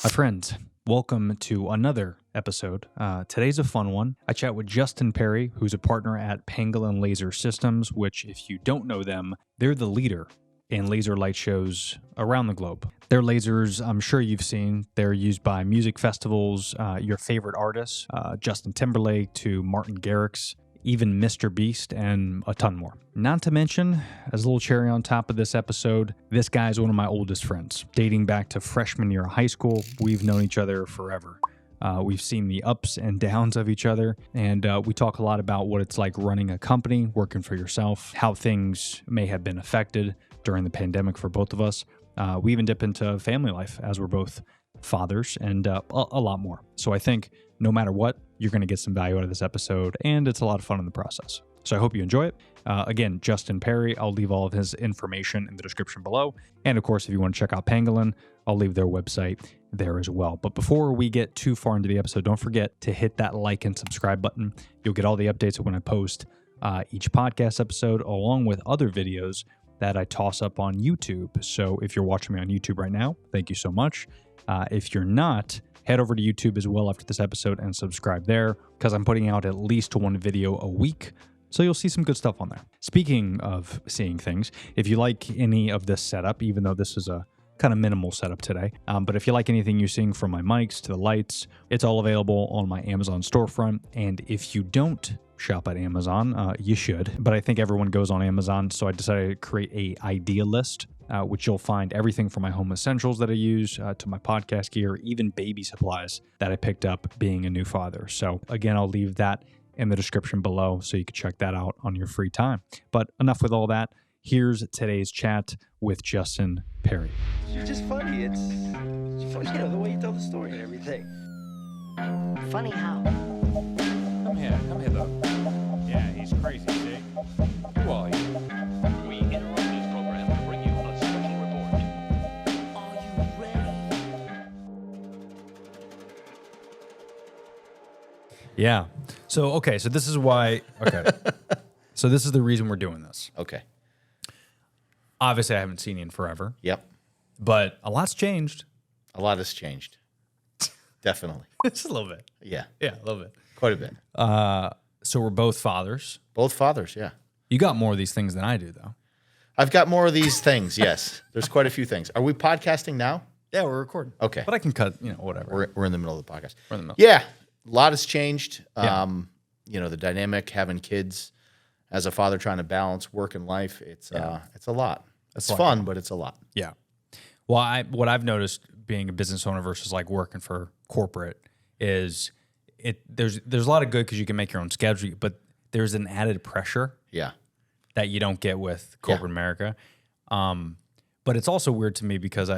My friends, welcome to another episode. Today's a fun one. I chat with Justin Perry, who's a partner at Pangolin Laser Systems, which, if you don't know them, they're the leader in laser light shows around the globe. Their lasers, I'm sure you've seen, they're used by music festivals, your favorite artists, Justin Timberlake to Martin Garrix, even Mr. Beast, and a ton more. Not to mention, as a little cherry on top of this episode, this guy is one of my oldest friends. Dating back to freshman year of high school, we've known each other forever. We've seen the ups and downs of each other, and we talk a lot about what it's like running a company, working for yourself, how things may have been affected during the pandemic for both of us. We even dip into family life as we're both fathers and a lot more. So I think no matter what, you're going to get some value out of this episode, and it's a lot of fun in the process. So I hope you enjoy it. Again, Justin Perry, I'll leave all of his information in the description below. And of course, if you want to check out Pangolin, I'll leave their website there as well. But before we get too far into the episode, don't forget to hit that like and subscribe button. You'll get all the updates when I post each podcast episode, along with other videos that I toss up on YouTube. So if you're watching me on YouTube right now, thank you so much. If you're not, head over to YouTube as well after this episode and subscribe there, because I'm putting out at least one video a week. So you'll see some good stuff on there. Speaking of seeing things, if you like any of this setup, even though this is a kind of minimal setup today, but if you like anything you're seeing from my mics to the lights, it's all available on my Amazon storefront. And if you don't shop at Amazon, you should, but I think everyone goes on Amazon. So I decided to create a idea list, which you'll find everything from my home essentials that I use to my podcast gear, even baby supplies that I picked up being a new father. So again, I'll leave that in the description below so you can check that out on your free time. But enough with all that. Here's today's chat with Justin Perry. You're just funny. It's funny, you know, the way you tell the story and everything. Funny how? Come here though. Yeah, he's crazy, see? Who are you? We interrupt this program to bring you a special report. Are you ready? Yeah. So this is why, so this is the reason we're doing this. Okay. Obviously, I haven't seen you in forever, Yep. but a lot's changed. A lot has changed. Definitely. Just a little bit. Yeah. Yeah, a little bit. Quite a bit. So we're both fathers. Both fathers, yeah. You got more of these things than I do, though. I've got more of these things, yes. There's quite a few things. Are we podcasting now? Yeah, we're recording. Okay. But I can cut, whatever. We're in the middle of the podcast. We're in the middle. Yeah. A lot has changed. Yeah. The dynamic, having kids, as a father trying to balance work and life, it's a lot. It's fun, but it's a lot. Yeah. Well, what I've noticed being a business owner versus like working for corporate is there's a lot of good because you can make your own schedule, but there's an added pressure Yeah. that you don't get with corporate America. But it's also weird to me because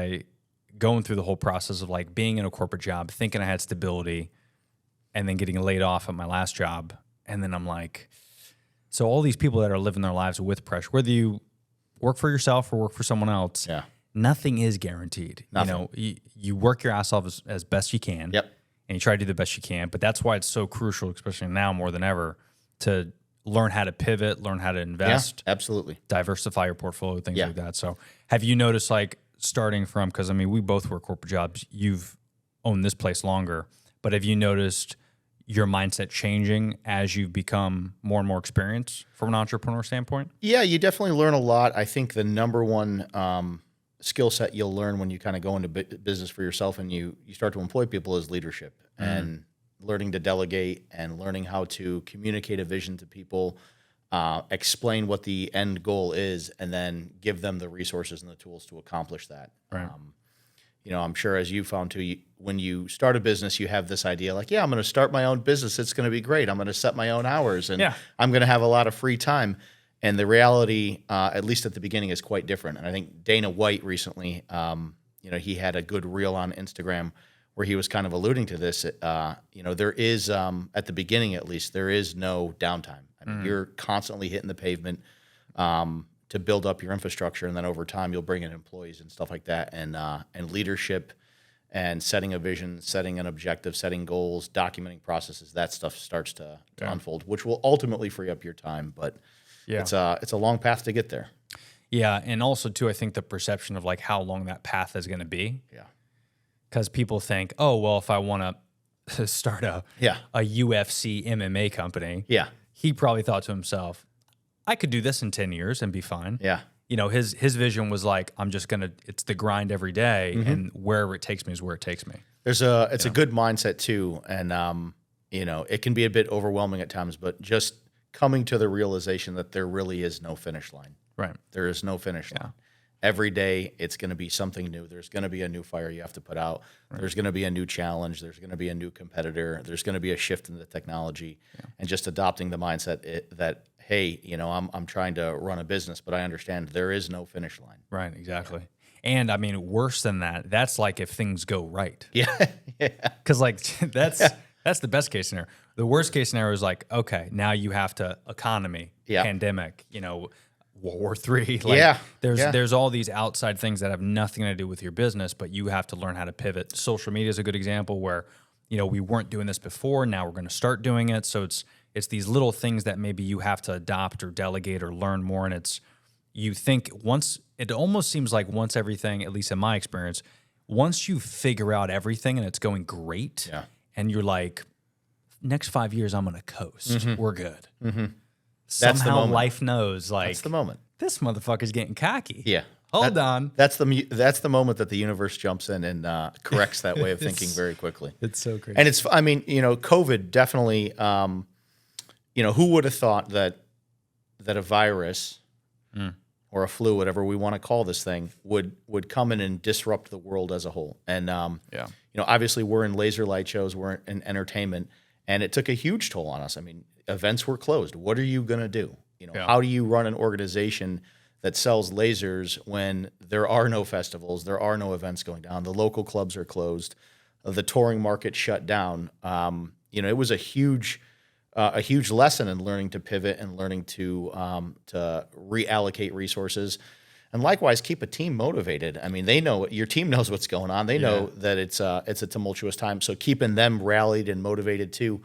going through the whole process of like being in a corporate job, thinking I had stability, and then getting laid off at my last job. And then I'm like, so all these people that are living their lives with pressure, whether you work for yourself or work for someone else, nothing is guaranteed. Nothing. You work your ass off as best you can. Yep. And you try to do the best you can. But that's why it's so crucial, especially now more than ever, to learn how to pivot, learn how to invest. Yeah, absolutely. Diversify your portfolio, things like that. So have you noticed, like, starting from, because, I mean, we both work corporate jobs. You've owned this place longer. But have you noticed your mindset changing as you've become more and more experienced from an entrepreneur standpoint? Yeah, you definitely learn a lot. I think the number one skill set you'll learn when you kind of go into business for yourself and you start to employ people is leadership and learning to delegate and learning how to communicate a vision to people, explain what the end goal is, and then give them the resources and the tools to accomplish that. Right. I'm sure as you found too, when you start a business, you have this idea like, I'm going to start my own business. It's going to be great. I'm going to set my own hours and I'm going to have a lot of free time. And the reality, at least at the beginning, is quite different. And I think Dana White recently, he had a good reel on Instagram where he was kind of alluding to this. There is, at the beginning at least, there is no downtime. I mean, you're constantly hitting the pavement to build up your infrastructure, and then over time you'll bring in employees and stuff like that, and leadership, and setting a vision, setting an objective, setting goals, documenting processes. That stuff starts to unfold, which will ultimately free up your time. But it's a long path to get there. Yeah, and also too, I think the perception of like how long that path is going to be. Yeah. because people think, oh, well, if I want to start a UFC MMA company, he probably thought to himself, I could do this in 10 years and be fine. Yeah. You know, his vision was like, I'm just going to, it's the grind every day, and wherever it takes me is where it takes me. It's a good mindset too. And, you know, it can be a bit overwhelming at times, but just coming to the realization that there really is no finish line. Right. There is no finish line. Every day it's going to be something new. There's going to be a new fire you have to put out. There's going to be a new challenge. There's going to be a new competitor. There's going to be a shift in the technology, and just adopting the mindset that, hey, you know, I'm trying to run a business, but I understand there is no finish line. Right. Exactly. And I mean, worse than that, that's like if things go right. Yeah. Because like that's the best case scenario. The worst case scenario is like, okay, now you have to economy, pandemic, you know, World War III. Like, there's all these outside things that have nothing to do with your business, but you have to learn how to pivot. Social media is a good example where, you know, we weren't doing this before. Now we're going to start doing it. So it's these little things that maybe you have to adopt or delegate or learn more. And you think it almost seems like once everything, at least in my experience, once you figure out everything and it's going great, and you're like, next 5 years I'm going to coast. We're good. Somehow life knows, like, that's the moment. This motherfucker's getting cocky. Yeah. Hold on. That's the moment that the universe jumps in and corrects that way of thinking very quickly. It's so crazy. And I mean, you know, COVID definitely, you know, who would have thought that a virus or a flu, whatever we want to call this thing, would come in and disrupt the world as a whole. And, you know, obviously we're in laser light shows, we're in entertainment, and it took a huge toll on us. I mean, events were closed. What are you going to do? You know, how do you run an organization that sells lasers when there are no festivals, there are no events going down, the local clubs are closed, the touring market shut down? You know, it was a huge lesson in learning to pivot and learning to reallocate resources, and likewise keep a team motivated. I mean, they know, your team knows what's going on. They know that it's a tumultuous time. So keeping them rallied and motivated too.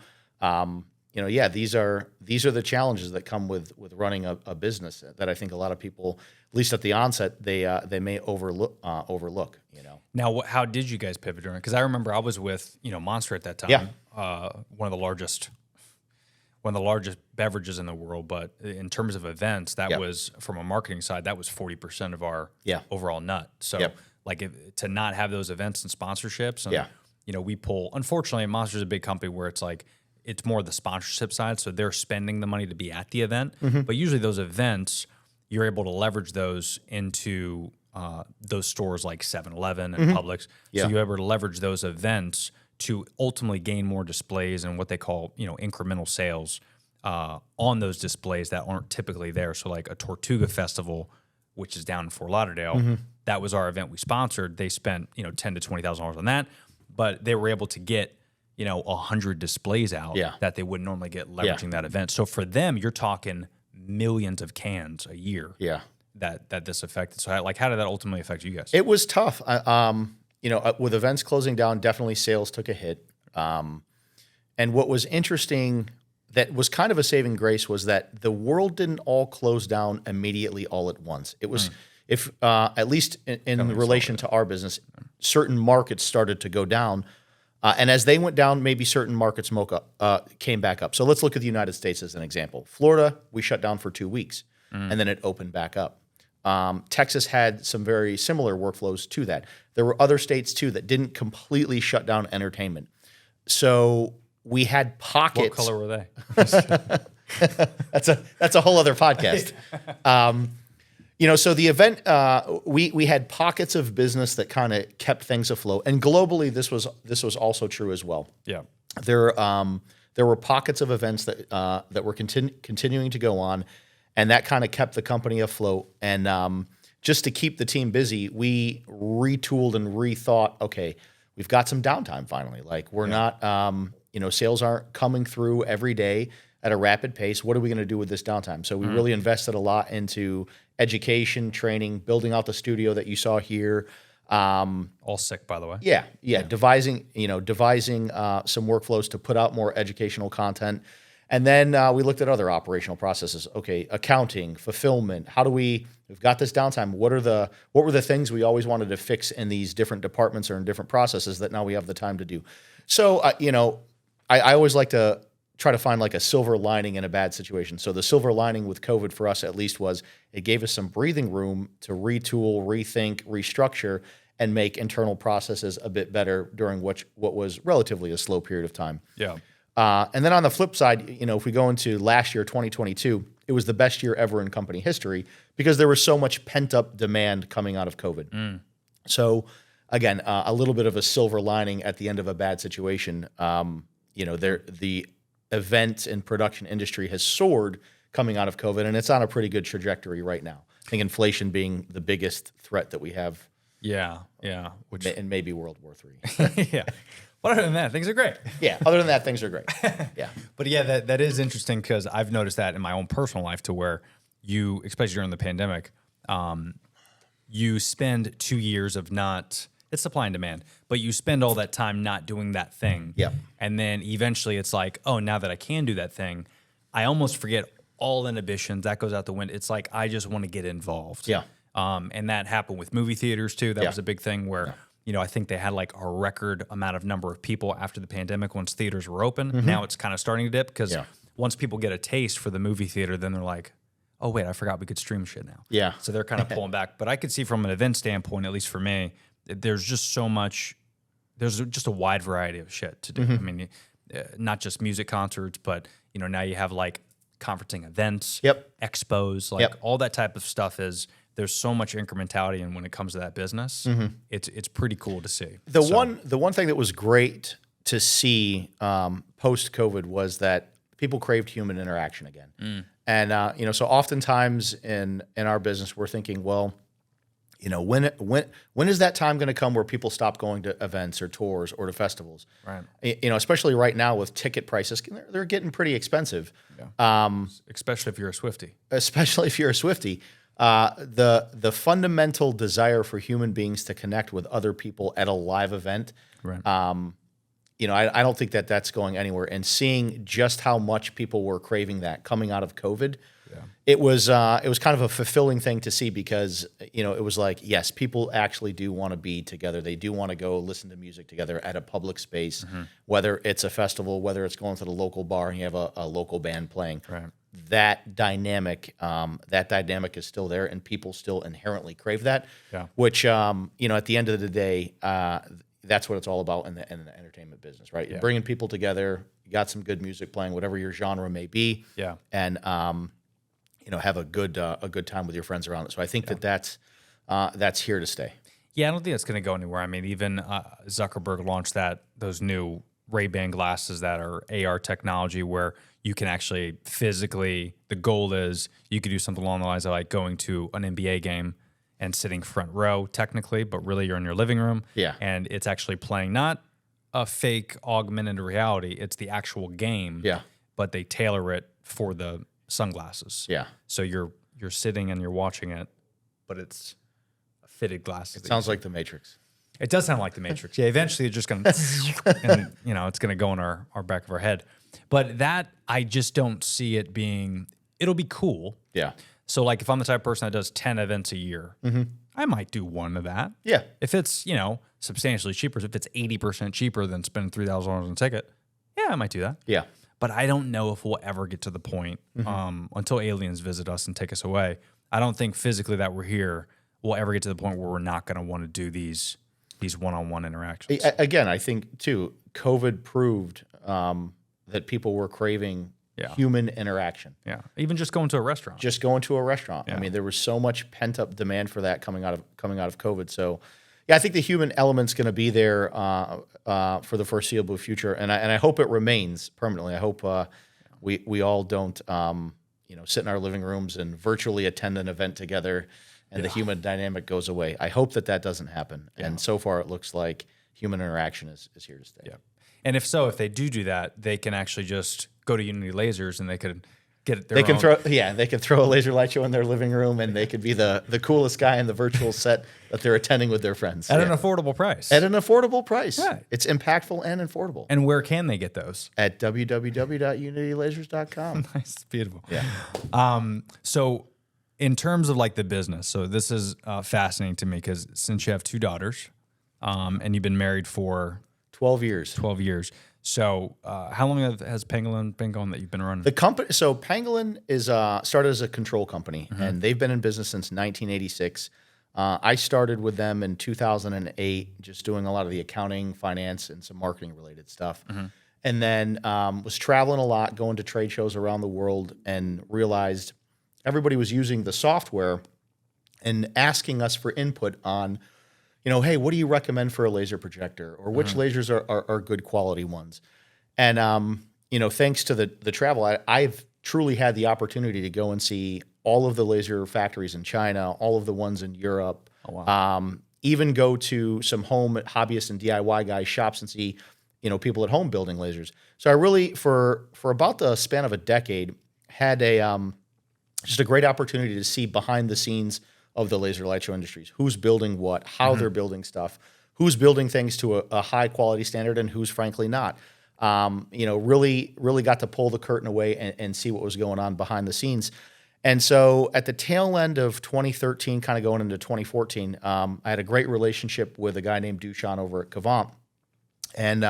You know, these are the challenges that come with running a business that I think a lot of people, at least at the onset, they may overlook. You know. Now, how did you guys pivot during it? Because I remember I was with, you know, Monster at that time. One of the largest beverages in the world, but in terms of events, that was, from a marketing side, that was 40% of our overall nut. So like to not have those events and sponsorships, and you know, we pull, unfortunately, Monster's a big company where it's like, it's more the sponsorship side. So they're spending the money to be at the event, but usually those events, you're able to leverage those into those stores like 7-Eleven and Publix. So you're able to leverage those events to ultimately gain more displays and what they call, you know, incremental sales on those displays that aren't typically there. So like a Tortuga Festival, which is down in Fort Lauderdale, that was our event we sponsored. They spent, you know, $10,000 to $20,000 on that, but they were able to get, you know, 100 displays out that they wouldn't normally get leveraging that event. So for them, you're talking millions of cans a year that this affected. So how did that ultimately affect you guys? It was tough. You know, with events closing down, definitely sales took a hit. And what was interesting, that was kind of a saving grace, was that the world didn't all close down immediately all at once. It was, if at least in relation to our business, certain markets started to go down. And as they went down, maybe certain markets came back up. So let's look at the United States as an example. Florida, we shut down for 2 weeks, and then it opened back up. Texas had some very similar workflows to that. There were other states too that didn't completely shut down entertainment. So we had pockets. What color were they? That's a whole other podcast. You know, so the event, we had pockets of business that kind of kept things afloat, and globally this was also true as well. Yeah, there were pockets of events that were continuing to go on, and that kind of kept the company afloat. And just to keep the team busy, we retooled and rethought. Okay, we've got some downtime finally. Like we're not, you know, sales aren't coming through every day at a rapid pace. What are we going to do with this downtime? So we really invested a lot into education, training, building out the studio that you saw here. All sick, by the way. Yeah. Devising some workflows to put out more educational content. And then we looked at other operational processes. Okay, accounting, fulfillment. We've got this downtime. What were the things we always wanted to fix in these different departments or in different processes that now we have the time to do? So, I always like to try to find like a silver lining in a bad situation. So the silver lining with COVID for us at least was it gave us some breathing room to retool, rethink, restructure, and make internal processes a bit better during what was relatively a slow period of time. Yeah. And then on the flip side, if we go into last year, 2022, it was the best year ever in company history because there was so much pent up demand coming out of COVID. So again, a little bit of a silver lining at the end of a bad situation. The event and production industry has soared coming out of COVID, and it's on a pretty good trajectory right now. I think inflation being the biggest threat that we have. Yeah. And maybe World War III. Yeah. But other than that, things are great. Yeah. Other than that, things are great. Yeah. But yeah, that is interesting because I've noticed that in my own personal life to where you, especially during the pandemic, you spend 2 years of it's supply and demand, but you spend all that time not doing that thing. Yeah. And then eventually it's like, oh, now that I can do that thing, I almost forget all inhibitions. That goes out the window. It's like, I just want to get involved. Yeah. And that happened with movie theaters too. That was a big thing where, I think they had like a record amount of number of people after the pandemic once theaters were open. Now it's kind of starting to dip because once people get a taste for the movie theater, then they're like, oh, wait, I forgot we could stream shit now. Yeah. So they're kind of pulling back. But I could see from an event standpoint, at least for me, there's just so much, there's just a wide variety of shit to do. I mean, not just music concerts, but, now you have like conferencing events, expos, like all that type of stuff there's so much incrementality in when it comes to that business. It's pretty cool to see. The one thing that was great to see post COVID was that people craved human interaction again. And so oftentimes in our business we're thinking, well, when is that time going to come where people stop going to events or tours or to festivals? Right. Especially right now with ticket prices, they're getting pretty expensive. Yeah. Especially if you're a Swiftie. The fundamental desire for human beings to connect with other people at a live event, right. I don't think that's going anywhere. And seeing just how much people were craving that coming out of COVID, it was kind of a fulfilling thing to see because it was like, yes, people actually do want to be together. They do want to go listen to music together at a public space, whether it's a festival, whether it's going to the local bar and you have a local band playing. Right. That dynamic is still there, and people still inherently crave that. Yeah. Which at the end of the day, that's what it's all about in the entertainment business, right? You're bringing people together. You got some good music playing, whatever your genre may be. Yeah. And have a good time with your friends around it. So I think that's here to stay. Yeah, I don't think that's going to go anywhere. I mean, even Zuckerberg launched those new Ray-Ban glasses that are AR technology where you can actually physically, the goal is you could do something along the lines of like going to an NBA game and sitting front row technically, but really you're in your living room. Yeah. And it's actually playing not a fake augmented reality, it's the actual game. Yeah. But they tailor it for the sunglasses. Yeah. So you're sitting and you're watching it, but it's fitted glasses. It sounds like the Matrix. It does sound like the Matrix. Yeah, eventually it's just going to, and it's going to go in our back of our head. But that, I just don't see it being, it'll be cool. Yeah. So like if I'm the type of person that does 10 events a year, I might do one of that. Yeah. If it's, substantially cheaper, if it's 80% cheaper than spending $3,000 on a ticket, yeah, I might do that. Yeah. But I don't know if we'll ever get to the point until aliens visit us and take us away. I don't think physically that we're here, we'll ever get to the point where we're not going to want to do these one-on-one interactions. Again, I think too, COVID proved that people were craving human interaction. Yeah, even just going to a restaurant. Yeah. I mean, there was so much pent-up demand for that coming out of COVID. So, yeah, I think the human element's going to be there for the foreseeable future, and I hope it remains permanently. I hope we all don't sit in our living rooms and virtually attend an event together, and the human dynamic goes away. I hope that doesn't happen. Yeah. And so far, it looks like human interaction is here to stay. Yeah. And if they do that, they can actually just go to Unity Lasers and they could they can throw a laser light show in their living room, and they could be the coolest guy in the virtual set that they're attending with their friends at an affordable price. At an affordable price. Right. It's impactful and affordable. And where can they get those? At www.unitylasers.com. Nice, beautiful. Yeah. So in terms of like the business, so this is fascinating to me because since you have 2 daughters, and you've been married for 12 years. 12 years. So how long has Pangolin been going that you've been running? The company, so Pangolin is started as a control company, and they've been in business since 1986. I started with them in 2008, just doing a lot of the accounting, finance, and some marketing related stuff. And then was traveling a lot, going to trade shows around the world, and realized everybody was using the software and asking us for input on, hey, what do you recommend for a laser projector, or which lasers are good quality ones? And thanks to the travel, I've truly had the opportunity to go and see all of the laser factories in China, all of the ones in Europe. Oh, wow. Even go to some home hobbyist and DIY guys shops and see, people at home building lasers. So I really, for about the span of a decade, had just a great opportunity to see behind the scenes of the laser light show industries, who's building what, how they're building stuff, who's building things to a high quality standard, and who's frankly not. Really got to pull the curtain away and see what was going on behind the scenes. And so at the tail end of 2013, kind of going into 2014, I had a great relationship with a guy named Dushan over at Cavant. And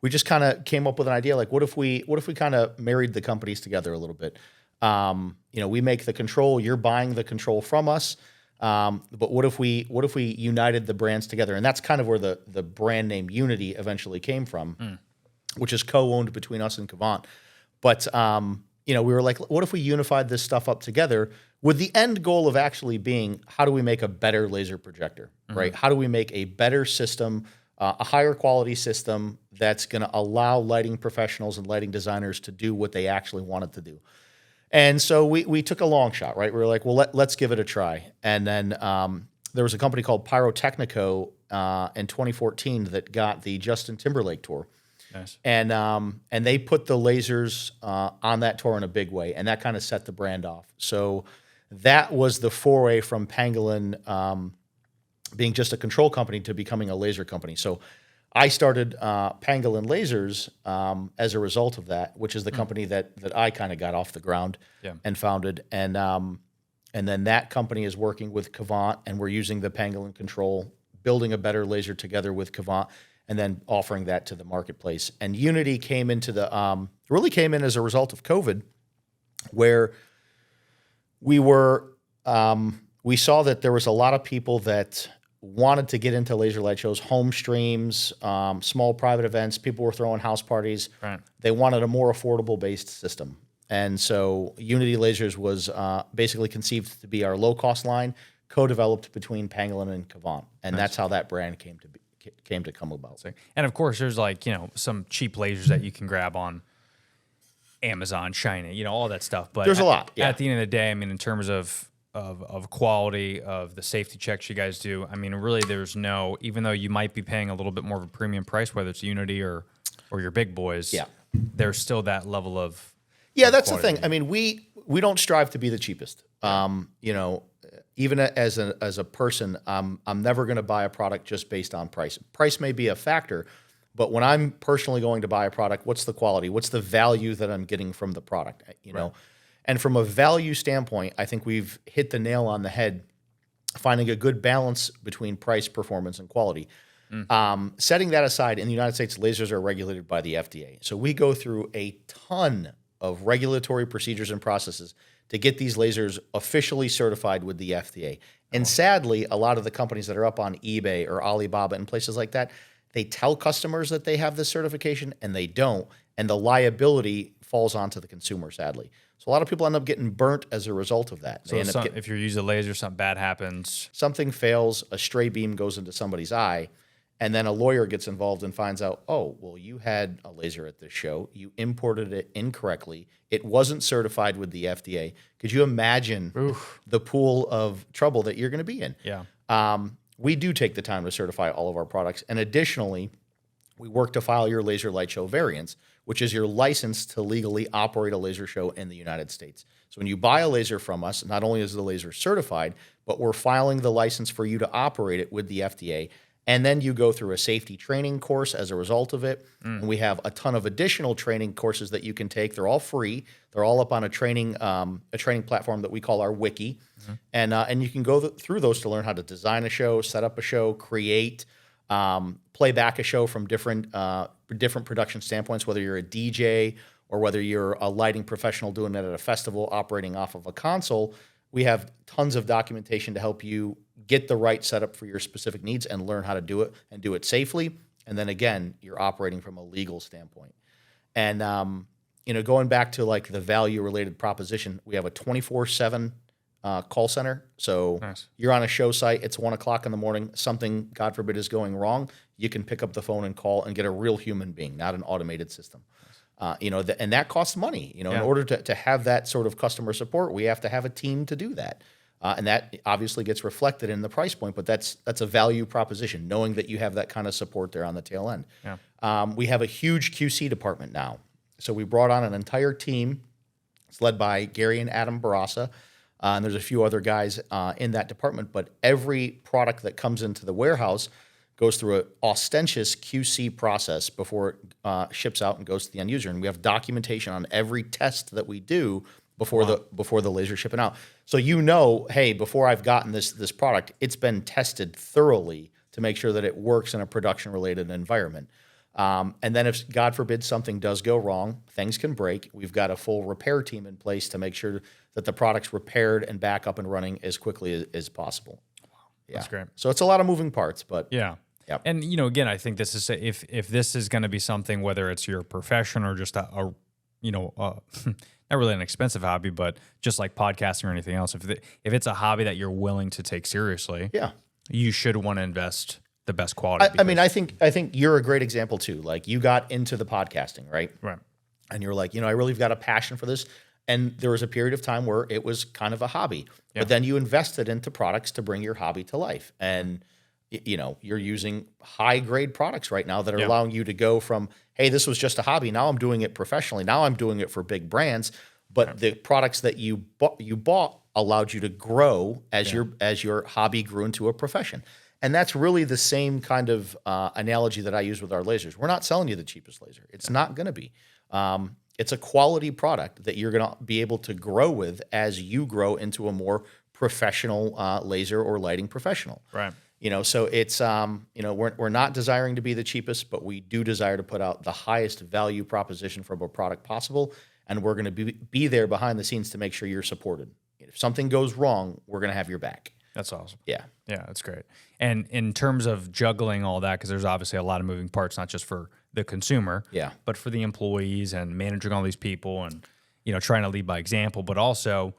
we just kind of came up with an idea, like, what if we kind of married the companies together a little bit? We make the control, you're buying the control from us. But what if we united the brands together? And that's kind of where the brand name Unity eventually came from, which is co-owned between us and Cavant. But we were like, what if we unified this stuff up together with the end goal of actually being, how do we make a better laser projector, right? How do we make a better system, a higher quality system that's going to allow lighting professionals and lighting designers to do what they actually wanted to do? And so we took a long shot, right? We were like, well, let's give it a try. And then there was a company called Pyrotechnico in 2014 that got the Justin Timberlake tour. Nice. And they put the lasers on that tour in a big way, and that kind of set the brand off. So that was the foray from Pangolin being just a control company to becoming a laser company. So I started Pangolin Lasers as a result of that, which is the company that I kind of got off the ground and founded. And then that company is working with Cavant, and we're using the Pangolin control, building a better laser together with Cavant, and then offering that to the marketplace. And Unity came into really came in as a result of COVID, where we saw that there was a lot of people that wanted to get into laser light shows, home streams, small private events. People were throwing house parties. Right. They wanted a more affordable based system. And so Unity Lasers was basically conceived to be our low cost line, co-developed between Pangolin and Cavant. And that's how that brand came to come about. And of course, there's some cheap lasers that you can grab on Amazon, China, all that stuff. But there's a lot. Yeah. At the end of the day, I mean, in terms of quality, of the safety checks you guys do, I mean, really, there's no, even though you might be paying a little bit more of a premium price, whether it's Unity or your big boys, there's still that level of that's the thing. I mean, we don't strive to be the cheapest. Even as a person, I'm never going to buy a product just based on price. Price may be a factor, but when I'm personally going to buy a product, what's the quality? What's the value that I'm getting from the product? Know. And from a value standpoint, I think we've hit the nail on the head, finding a good balance between price, performance, and quality. Setting that aside, in the United States, lasers are regulated by the FDA. So we go through a ton of regulatory procedures and processes to get these lasers officially certified with the FDA. And sadly, a lot of the companies that are up on eBay or Alibaba and places like that, they tell customers that they have this certification and they don't. And the liability falls onto the consumer, sadly. So a lot of people end up getting burnt as a result of that. So if you're using a laser, something bad happens. Something fails, a stray beam goes into somebody's eye, and then a lawyer gets involved and finds out, oh, well, you had a laser at this show. You imported it incorrectly. It wasn't certified with the FDA. Could you imagine the pool of trouble that you're going to be in? Yeah. We do take the time to certify all of our products. And additionally, we work to file your laser light show variance, which is your license to legally operate a laser show in the United States. So when you buy a laser from us, not only is the laser certified, but we're filing the license for you to operate it with the FDA. And then you go through a safety training course as a result of it. And we have a ton of additional training courses that you can take. They're all free. They're all up on a training platform that we call our wiki. And you can go through those to learn how to design a show, set up a show, create, play back a show from different production standpoints, whether you're a DJ or whether you're a lighting professional doing it at a festival operating off of a console. We have tons of documentation to help you get the right setup for your specific needs and learn how to do it and do it safely. And then again, you're operating from a legal standpoint. And going back to like the value related proposition, we have a 24/7 call center. So Nice. You're on a show site, it's 1:00 in the morning, something, God forbid, is going wrong. You can pick up the phone and call and get a real human being, not an automated system. And that costs money. In order to have that sort of customer support, we have to have a team to do that. And that obviously gets reflected in the price point, but that's a value proposition, knowing that you have that kind of support there on the tail end. Yeah. We have a huge QC department now. So we brought on an entire team. It's led by Gary and Adam Barassa. And there's a few other guys in that department, but every product that comes into the warehouse goes through an ostentatious QC process before it ships out and goes to the end user. And we have documentation on every test that we do before the laser shipping out. So hey, before I've gotten this product, it's been tested thoroughly to make sure that it works in a production-related environment. And then if, God forbid, something does go wrong, things can break. We've got a full repair team in place to make sure that the product's repaired and back up and running as quickly as possible. Yeah. That's great. So it's a lot of moving parts, but Yeah. Yep. And again, I think this is if this is going to be something, whether it's your profession or just a not really an expensive hobby, but just like podcasting or anything else, if it's a hobby that you're willing to take seriously, you should want to invest the best quality. I think you're a great example too. Like you got into the podcasting, right? Right. And you're like, I really got a passion for this. And there was a period of time where it was kind of a hobby, but then you invested into products to bring your hobby to life. And you're using high grade products right now that are allowing you to go from, hey, this was just a hobby. Now I'm doing it professionally. Now I'm doing it for big brands. But the products that you bought allowed you to grow as your hobby grew into a profession. And that's really the same kind of analogy that I use with our lasers. We're not selling you the cheapest laser. It's not going to be. It's a quality product that you're going to be able to grow with as you grow into a more professional laser or lighting professional. Right. So it's we're not desiring to be the cheapest, but we do desire to put out the highest value proposition from a product possible, and we're going to be there behind the scenes to make sure you're supported. If something goes wrong, we're going to have your back. That's awesome. Yeah. Yeah, that's great. And in terms of juggling all that, because there's obviously a lot of moving parts, not just for the consumer, but for the employees and managing all these people and trying to lead by example, but also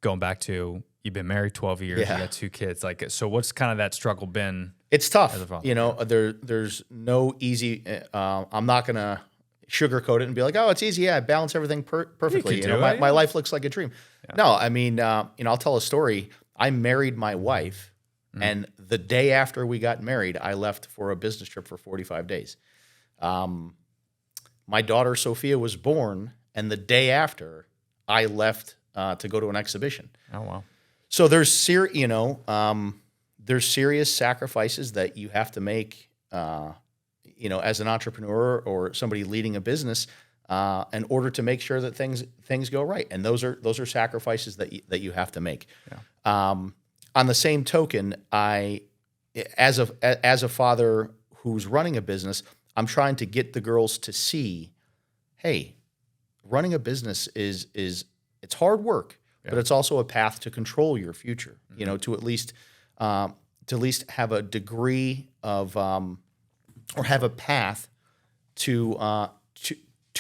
going back to you've been married 12 years, you got 2 kids. Like, so what's kind of that struggle been? It's tough. There's no easy. I'm not gonna sugarcoat it and be like, oh, it's easy. Yeah, I balance everything perfectly. My life looks like a dream. Yeah. No, I mean, I'll tell a story. I married my wife, and the day after we got married, I left for a business trip for 45 days. My daughter Sophia was born, and the day after, I left to go to an exhibition. Oh wow! So there's serious sacrifices that you have to make, as an entrepreneur or somebody leading a business, in order to make sure that things go right. And those are sacrifices that you have to make. Yeah. On the same token, as a father who's running a business, I'm trying to get the girls to see, hey, running a business is it's hard work, but it's also a path to control your future. To at least have a degree of or have a path to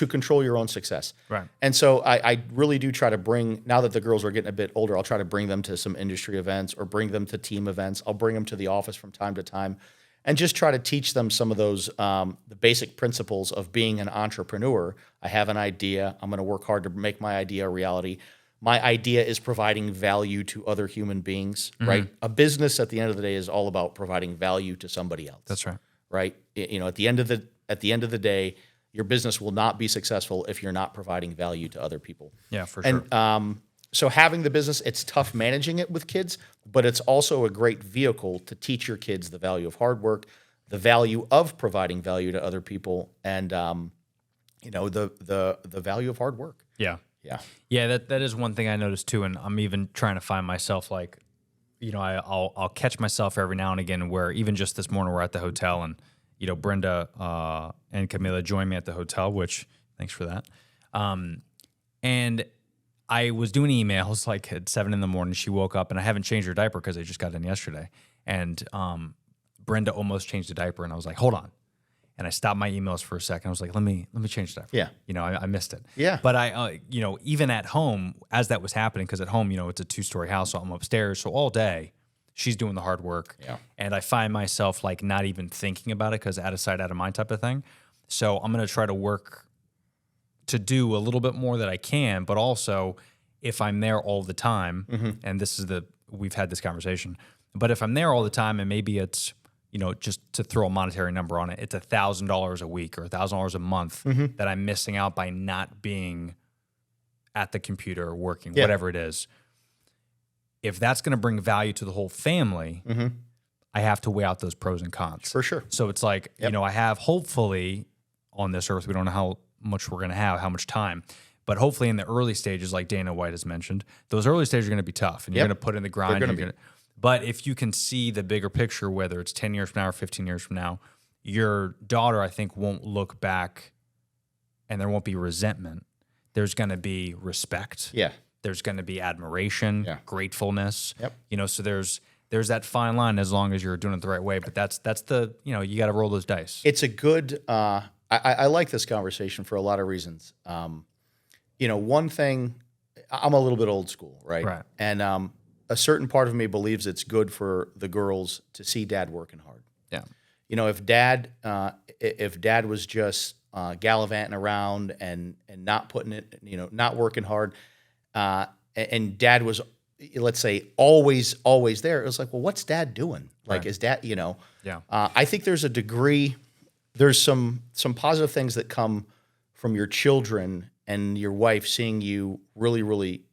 control your own success. Right. And so I really do try to bring, now that the girls are getting a bit older, I'll try to bring them to some industry events or bring them to team events. I'll bring them to the office from time to time and just try to teach them some of those the basic principles of being an entrepreneur. I have an idea. I'm going to work hard to make my idea a reality. My idea is providing value to other human beings, right? A business at the end of the day is all about providing value to somebody else. That's right. Right? At the end of at the end of the day, your business will not be successful if you're not providing value to other people. Yeah, for sure. And so having the business, it's tough managing it with kids, but it's also a great vehicle to teach your kids the value of hard work, the value of providing value to other people, and the value of hard work. Yeah. Yeah. Yeah, that is one thing I noticed too, and I'm even trying to find myself like, I'll catch myself every now and again where even just this morning we're at the hotel and Brenda and Camila joined me at the hotel, which thanks for that. And I was doing emails like at 7 a.m. She woke up and I haven't changed her diaper because I just got in yesterday. And Brenda almost changed the diaper, and I was like, hold on. And I stopped my emails for a second. I was like, let me change the diaper. Yeah. I missed it. Yeah. But I, even at home, as that was happening, because at home, it's a 2-story house, so I'm upstairs. So all day, she's doing the hard work. Yeah. And I find myself like not even thinking about it because out of sight, out of mind type of thing. So I'm going to try to work to do a little bit more that I can, but also if I'm there all the time, and we've had this conversation, but if I'm there all the time and maybe it's, just to throw a monetary number on it, it's $1,000 a week or $1,000 a month that I'm missing out by not being at the computer or working, whatever it is. If that's going to bring value to the whole family, I have to weigh out those pros and cons. For sure. So it's like, I have hopefully on this earth, we don't know how much we're going to have, how much time, but hopefully in the early stages, like Dana White has mentioned, those early stages are going to be tough and you're going to put in the grind. But if you can see the bigger picture, whether it's 10 years from now or 15 years from now, your daughter, I think, won't look back and there won't be resentment. There's going to be respect. Yeah. There's going to be admiration, gratefulness. Yep. So there's that fine line as long as you're doing it the right way. But that's the, you got to roll those dice. It's a good, I like this conversation for a lot of reasons. One thing, I'm a little bit old school, right? Right. And a certain part of me believes it's good for the girls to see dad working hard. Yeah. If dad was just gallivanting around and not putting it, not working hard, and dad was, let's say, always there, it was like, well, what's dad doing? Like, Right. is dad, Yeah. I think there's a degree, there's some positive things that come from your children and your wife seeing you really, really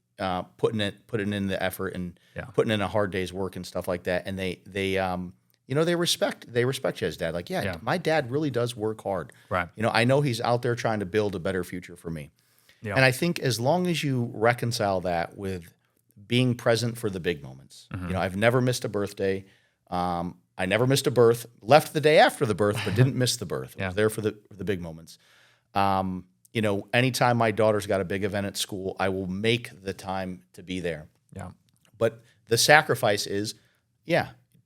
putting in the effort and putting in a hard day's work and stuff like that. And they respect you as dad. Like, my dad really does work hard. Right. I know he's out there trying to build a better future for me. Yeah. And I think as long as you reconcile that with being present for the big moments, I've never missed a birthday. I never missed a birth, left the day after the birth, but didn't miss the birth. I was there for the big moments. Anytime my daughter's got a big event at school, I will make the time to be there. Yeah. But the sacrifice is,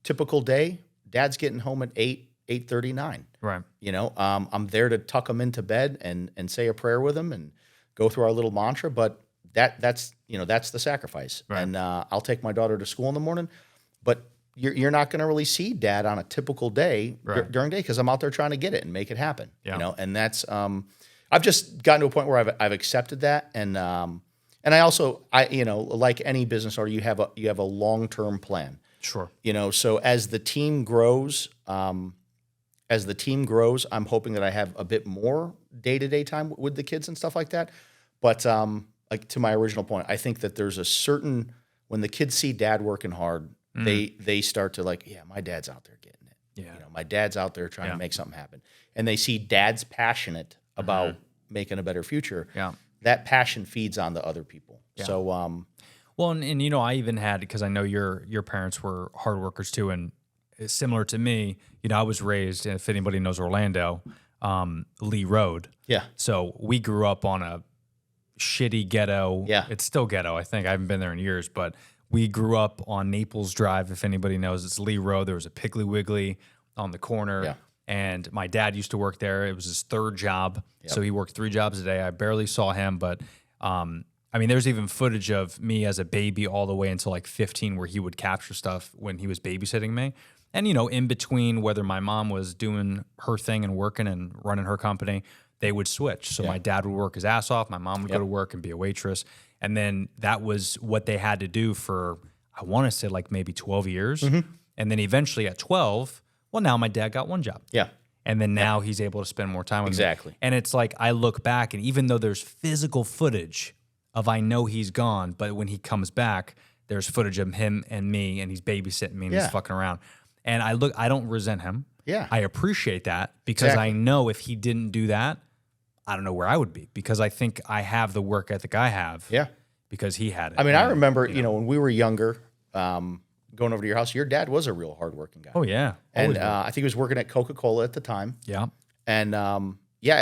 typical day, dad's getting home at 8:39. Right. I'm there to tuck him into bed and say a prayer with him and go through our little mantra, but that's the sacrifice. Right. And I'll take my daughter to school in the morning, but you're not going to really see dad on a typical day during the day because I'm out there trying to get it and make it happen. Yeah. And that's I've just gotten to a point where I've accepted that, and I also like any business owner, you have a long-term plan. Sure. So as the team grows, I'm hoping that I have a bit more day-to-day time with the kids and stuff like that. But like to my original point, I think that there's a certain, when the kids see dad working hard, they start to like, my dad's out there getting it. Yeah. My dad's out there trying to make something happen. And they see dad's passionate about making a better future. Yeah. That passion feeds on the other people. Yeah. So, well, and I even had, because I know your parents were hard workers too, and similar to me, I was raised, if anybody knows Orlando, Lee Road. Yeah. So we grew up on a shitty ghetto. Yeah. It's still ghetto, I think. I haven't been there in years, but we grew up on Naples Drive, if anybody knows. It's Lee Road. There was a Piggly Wiggly on the corner. Yeah. And my dad used to work there. It was his third job. Yep. So he worked 3 jobs a day. I barely saw him, but there's even footage of me as a baby all the way until like 15 where he would capture stuff when he was babysitting me. And, in between, whether my mom was doing her thing and working and running her company, they would switch. So my dad would work his ass off. My mom would go to work and be a waitress. And then that was what they had to do for, I want to say like maybe 12 years. And then eventually at 12, well, now my dad got 1 job. Yeah. And then now he's able to spend more time with me. Exactly. And it's like I look back, and even though there's physical footage of I know he's gone, but when he comes back, there's footage of him and me, and he's babysitting me, and he's fucking around. And I don't resent him. Yeah. I appreciate that because I know if he didn't do that, I don't know where I would be, because I think I have the work ethic I have. Yeah. Because he had it. I mean, I remember, when we were younger, going over to your house, your dad was a real hardworking guy. Oh, yeah. And I think he was working at Coca-Cola at the time. Yeah. And I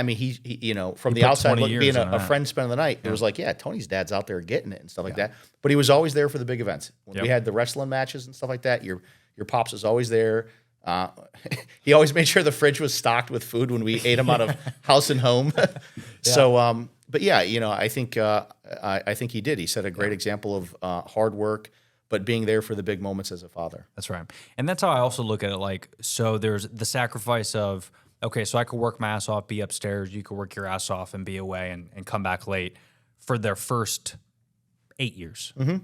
mean, he from He the put outside 20 look, years being into a that. friend spending the night, it was like, Tony's dad's out there getting it and stuff like that. But he was always there for the big events. When we had the wrestling matches and stuff like that, your pops was always there. He always made sure the fridge was stocked with food when we ate them out of house and home. So, but I think he did. He set a great example of hard work, but being there for the big moments as a father. That's right. And that's how I also look at it. Like, so there's the sacrifice of, okay, so I could work my ass off, be upstairs. You could work your ass off and be away and come back late for their first 8 years. Mm-hmm.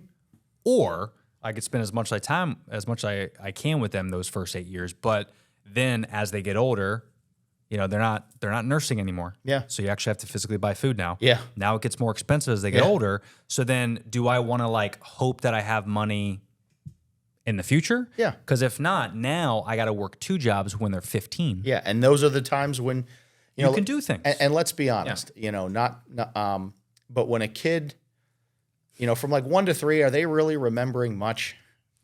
Or I could spend as much time as I can with them those first 8 years. But then as they get older, they're not nursing anymore. Yeah. So you actually have to physically buy food now. Yeah. Now it gets more expensive as they get older. So then do I want to hope that I have money in the future? Yeah. Because if not, now I got to work 2 jobs when they're 15. Yeah. And those are the times when, you can do things. And let's be honest, but when a kid, from 1 to 3, are they really remembering much?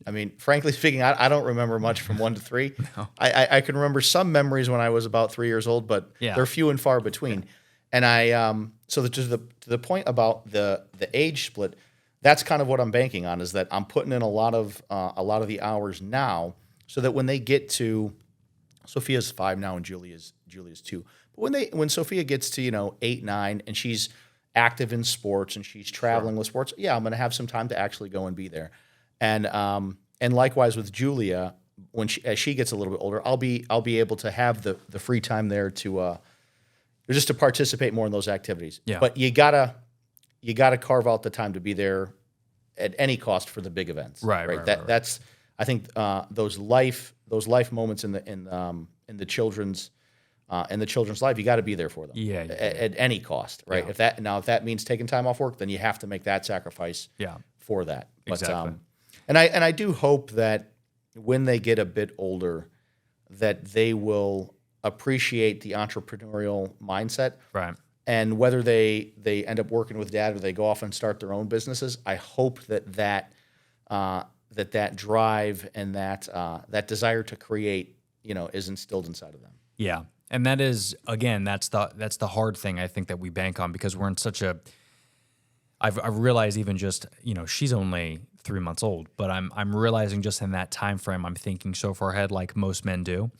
I mean, frankly speaking, I don't remember much from 1 to 3. No. I can remember some memories when I was about 3 years old, but they're few and far between. Yeah. And to the point about the age split, that's kind of what I'm banking on, is that I'm putting in a lot of the hours now, so that when they get to, Sophia's 5 now and Julia's 2, but when Sophia gets to 8, 9, and she's active in sports and she's traveling with sports, I'm going to have some time to actually go and be there. And likewise with Julia, as she gets a little bit older, I'll be able to have the free time there to just to participate more in those activities. Yeah. But you gotta carve out the time to be there at any cost for the big events. Right. That's, I think, those life moments in the children's life, you got to be there for them. Yeah. At any cost, right? Yeah. If that means taking time off work, then you have to make that sacrifice. For that. But, exactly. And I do hope that when they get a bit older, that they will appreciate the entrepreneurial mindset. Right. And whether they end up working with dad or they go off and start their own businesses, I hope that drive and that desire to create, is instilled inside of them. Yeah. And that is, again, that's the hard thing I think that we bank on, because we're in such a, I've realized even just, she's only 3 months old, but I'm realizing just in that time frame, I'm thinking so far ahead, like most men do,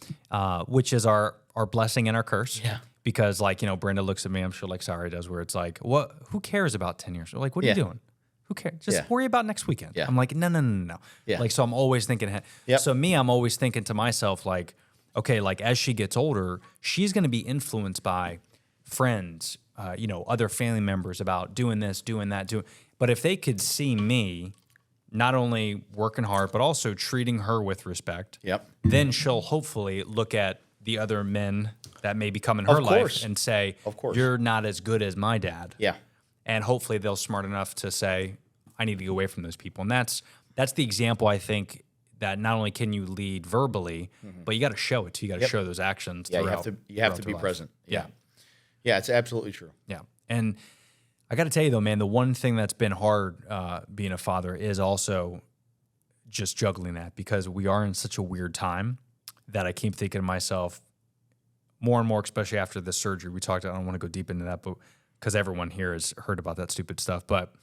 which is our blessing and our curse. Yeah. Because Brenda looks at me, I'm sure like Sarah does, where it's like, who cares about 10 years? Like, what are you doing? Who cares? Just worry about next weekend. Yeah. I'm like, no. Yeah. So I'm always thinking ahead. Yep. So I'm always thinking to myself, like, okay, like as she gets older, she's going to be influenced by friends, other family members about doing this, doing that, But if they could see me not only working hard, but also treating her with respect, then she'll hopefully look at the other men that may become in her life and say, of course, you're not as good as my dad. Yeah. And hopefully they'll smart enough to say, I need to get away from those people. And that's the example, I think, that not only can you lead verbally, but you got to show it too. You got to show those actions. Yeah, you have to be present. Yeah. Yeah, it's absolutely true. Yeah. And I got to tell you though, man, the one thing that's been hard being a father is also just juggling that, because we are in such a weird time that I keep thinking to myself more and more, especially after the surgery we talked about. I don't want to go deep into that, but because everyone here has heard about that stupid stuff. But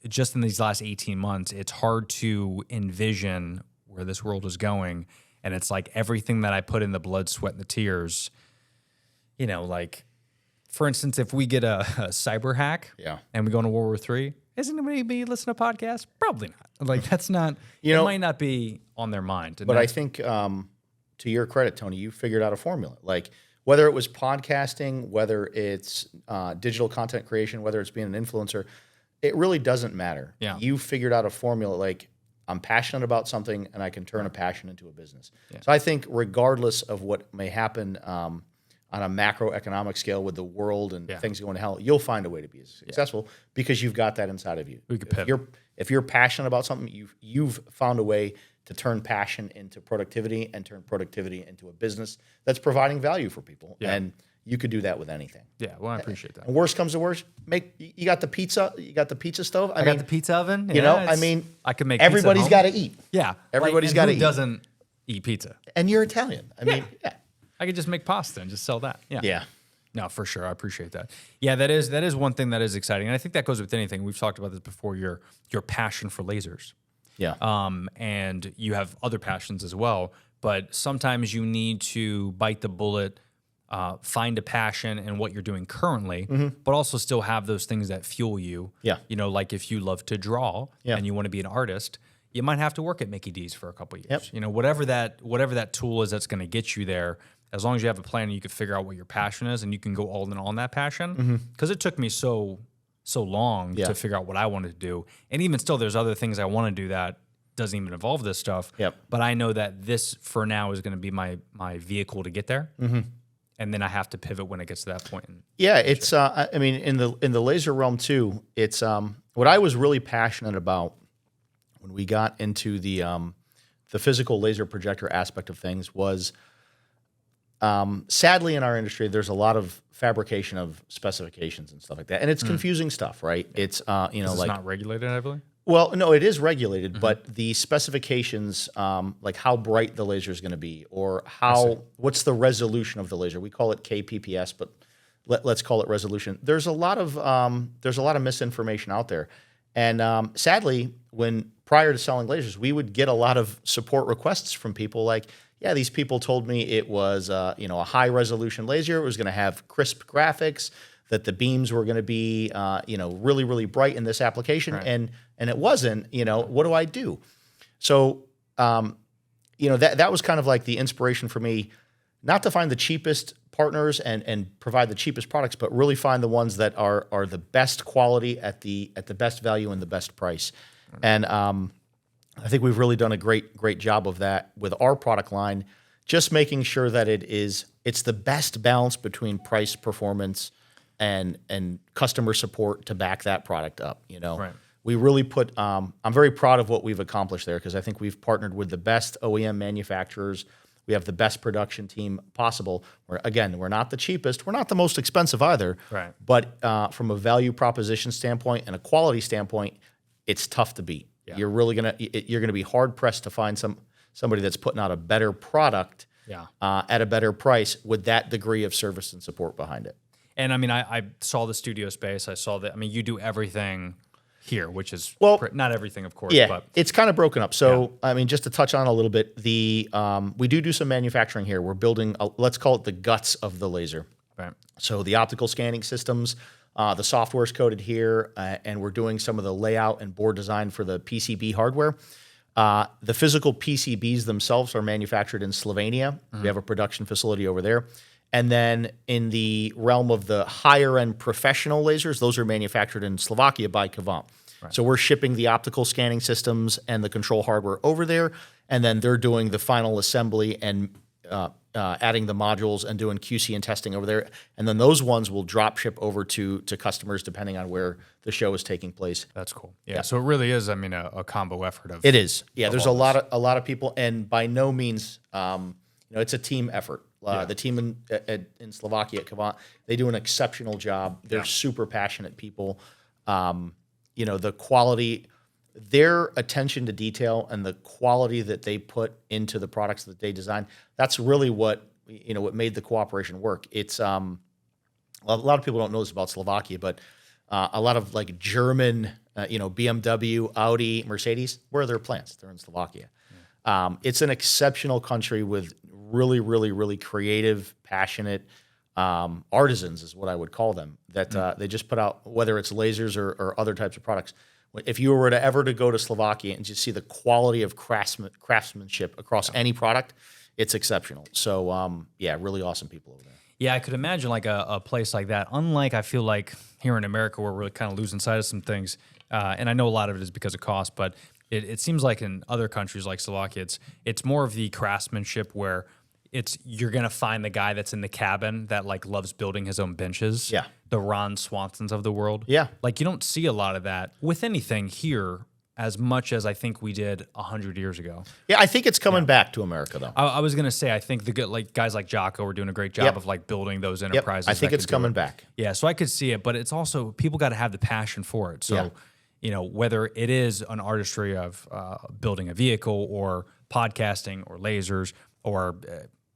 just in these last 18 months, it's hard to envision where this world is going. And it's like everything that I put in the blood, sweat, and the tears, like, for instance, if we get a cyber hack and we go into World War III, isn't anybody be listening to podcasts? Probably not. Like, that's not, it might not be on their mind. But I think, to your credit, Tony, you figured out a formula. Like, whether it was podcasting, whether it's digital content creation, whether it's being an influencer, it really doesn't matter. Yeah. You figured out a formula. Like, I'm passionate about something and I can turn a passion into a business. Yeah. So I think regardless of what may happen on a macroeconomic scale with the world and things going to hell, you'll find a way to be successful because you've got that inside of you. If you're passionate about something, you've found a way to turn passion into productivity and turn productivity into a business that's providing value for people. Yeah. And you could do that with anything. Yeah, well, I appreciate that. And worst comes to worst, you got the pizza stove. I got the pizza oven. You know, I mean, I can make. Everybody's got to eat. Yeah, everybody's got to eat. Who doesn't eat pizza? And you're Italian. I mean, I could just make pasta and just sell that. Yeah. Yeah. No, for sure. I appreciate that. Yeah, that is one thing that is exciting. And I think that goes with anything. We've talked about this before, your passion for lasers. Yeah. And you have other passions as well. But sometimes you need to bite the bullet, find a passion in what you're doing currently, but also still have those things that fuel you. Yeah. You know, like if you love to draw and you want to be an artist, you might have to work at Mickey D's for a couple of years. Yep. You know, whatever that tool is that's going to get you there, as long as you have a plan and you can figure out what your passion is and you can go all in on that passion. Because it took me so long to figure out what I wanted to do. And even still, there's other things I want to do that doesn't even involve this stuff. Yep. But I know that this, for now, is going to be my vehicle to get there. And then I have to pivot when it gets to that point. Yeah, it's. I mean, in the laser realm too, it's what I was really passionate about when we got into the physical laser projector aspect of things was. Sadly, in our industry, there's a lot of fabrication of specifications and stuff like that, and it's confusing stuff, right? It's It's not regulated heavily. Well, no, it is regulated, but the specifications, like how bright the laser is going to be, or what's the resolution of the laser? We call it kpps, but let's call it resolution. There's a lot of misinformation out there, and sadly, prior to selling lasers, we would get a lot of support requests from people like. Yeah, these people told me it was a high resolution laser. It was going to have crisp graphics, that the beams were going to be really, really bright in this application, and it wasn't. What do I do? So that was kind of like the inspiration for me, not to find the cheapest partners and provide the cheapest products, but really find the ones that are the best quality at the best value and the best price. And I think we've really done a great job of that with our product line, just making sure that it's the best balance between price, performance, and customer support to back that product up. We really put. I'm very proud of what we've accomplished there because I think we've partnered with the best OEM manufacturers. We have the best production team possible. We're not the cheapest. We're not the most expensive either. Right. But from a value proposition standpoint and a quality standpoint, it's tough to beat. Yeah. You're gonna be hard pressed to find somebody that's putting out a better product at a better price with that degree of service and support behind it. And I mean, I saw the studio space. I saw that. I mean, you do everything here, which is not everything, of course. Yeah, but it's kind of broken up. So I mean, just to touch on a little bit, we do some manufacturing here. We're building, let's call it the guts of the laser. Right. So the optical scanning systems. The software is coded here, and we're doing some of the layout and board design for the PCB hardware. The physical PCBs themselves are manufactured in Slovenia. We have a production facility over there. And then in the realm of the higher-end professional lasers, those are manufactured in Slovakia by ECAMM. Right. So we're shipping the optical scanning systems and the control hardware over there, and then they're doing the final assembly and adding the modules and doing QC and testing over there. And then those ones will drop ship over to customers depending on where the show is taking place. That's cool. Yeah. So it really is, I mean, a combo effort of it is. Yeah, there's a lot of people, and by no means, it's a team effort. The team in Slovakia at ECAMM, they do an exceptional job. They're super passionate people. The quality, their attention to detail and the quality that they put into the products that they design, that's really what made the cooperation work. It's a lot of people don't know this about Slovakia, but a lot of like German, BMW, Audi, Mercedes, where are their plants? They're in Slovakia. It's an exceptional country with really, really, really creative, passionate artisans is what I would call them, that they just put out, whether it's lasers or other types of products. If you were to ever go to Slovakia and just see the quality of craftsmanship across any product, it's exceptional. So, really awesome people over there. Yeah, I could imagine like a place like that. Unlike, I feel like here in America, we're really kind of losing sight of some things. And I know a lot of it is because of cost, but it seems like in other countries like Slovakia, it's more of the craftsmanship where you're gonna find the guy that's in the cabin that like loves building his own benches. Yeah. The Ron Swansons of the world. Yeah. Like you don't see a lot of that with anything here as much as I think we did 100 years ago. Yeah, I think it's coming back to America though. I was gonna say I think the good like guys like Jocko are doing a great job Yep. of like building those Yep. enterprises. I think that it's can do coming it. back. Yeah, so I could see it, but it's also people got to have the passion for it. So, Yeah. you know, whether it is an artistry of building a vehicle or podcasting or lasers or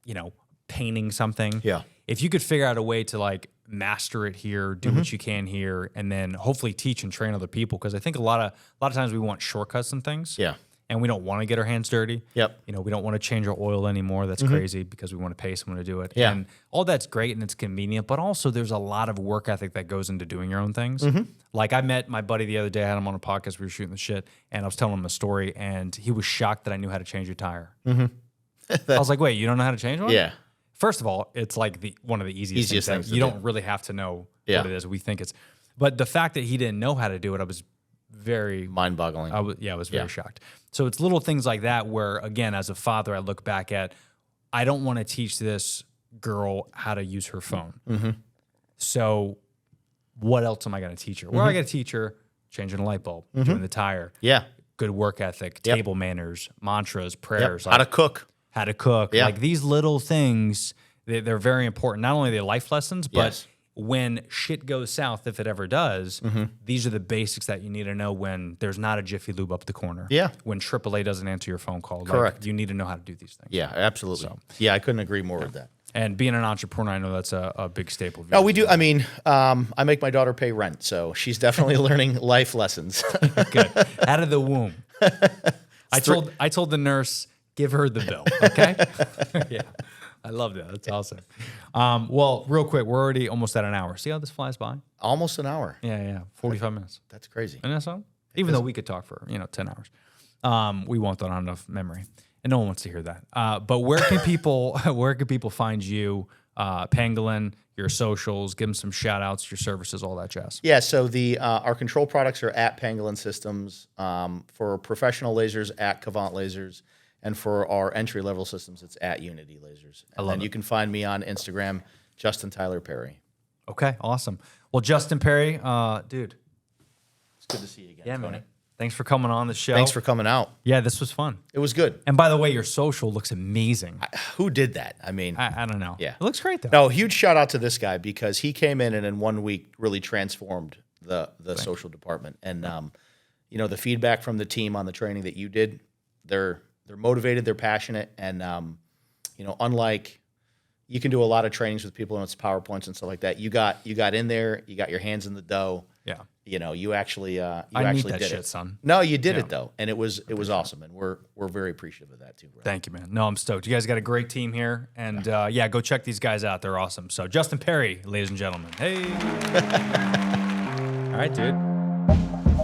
you know, painting something. Yeah. If you could figure out a way to like master it here, do what you can here, and then hopefully teach and train other people, because I think a lot of times we want shortcuts and things. Yeah. And we don't want to get our hands dirty. Yep. You know, we don't want to change our oil anymore. That's crazy because we want to pay someone to do it. Yeah. And all that's great and it's convenient, but also there's a lot of work ethic that goes into doing your own things. Like I met my buddy the other day, I had him on a podcast, we were shooting the shit, and I was telling him a story, and he was shocked that I knew how to change a tire. I was like, wait, you don't know how to change one? Yeah. First of all, it's like one of the easiest Easiest things. things That to you do. don't really have to know Yeah. what it is. We think it's, but the fact that he didn't know how to do it, I was very Mind-boggling. I was very Yeah. shocked. So it's little things like that where, again, as a father, I look back at, I don't want to teach this girl how to use her phone. So what else am I going to teach her? Well, I got to teach her changing a light bulb, doing the tire, Yeah. good work ethic, Yep. table manners, mantras, Yep. prayers, How to cook. how to cook. Yeah. Like these little things, they're very important. Not only are they life lessons, but Yes. when shit goes south, if it ever does, these are the basics that you need to know when there's not a Jiffy Lube up the corner. Yeah. When AAA doesn't answer your phone call. Like, Correct. you need to know how to do these things. Yeah, absolutely. Yeah, I couldn't agree more with that. And being an entrepreneur, I know that's a big staple of No, yours. we do. I mean, I make my daughter pay rent, so she's definitely learning life lessons. Good. Out of the womb. I told the nurse, give her the bill. Okay. Yeah. I love that. That's awesome. Well, real quick, we're already almost at an hour. See how this flies by? Almost an hour. Yeah. 45 minutes. That's crazy. Isn't that something? Even though we could talk for 10 hours, we won't. Don't have enough memory, and no one wants to hear that. But where can people find you, Pangolin, your socials? Give them some shout outs, your services, all that jazz. Yeah, so our control products are at Pangolin Systems. For professional lasers, at Cavant Lasers. And for our entry-level systems, it's at Unity Lasers. And then you can find me on Instagram, Justin Tyler Perry. Okay, awesome. Well, Justin Perry, dude. It's good to see you again, Yeah, Tony. man. Thanks for coming on the show. Thanks for coming out. Yeah, this was fun. It was good. And by the way, your social looks amazing. Who did that? I mean, I don't know. Yeah. It looks great, though. no, huge shout out to this guy because he came in and in 1 week really transformed the social department. And, the feedback from the team on the training that you did, they're motivated, they're passionate, and unlike you can do a lot of trainings with people and it's PowerPoints and stuff like that. You got in there, you got your hands in the dough. Yeah. You actually I actually need that did shit, it. son. No, you did it though, and it was awesome, and we're very appreciative of that too, bro. Thank you, man. No, I'm stoked. You guys got a great team here, and go check these guys out. They're awesome. So, Justin Perry, ladies and gentlemen. Hey. All right, dude.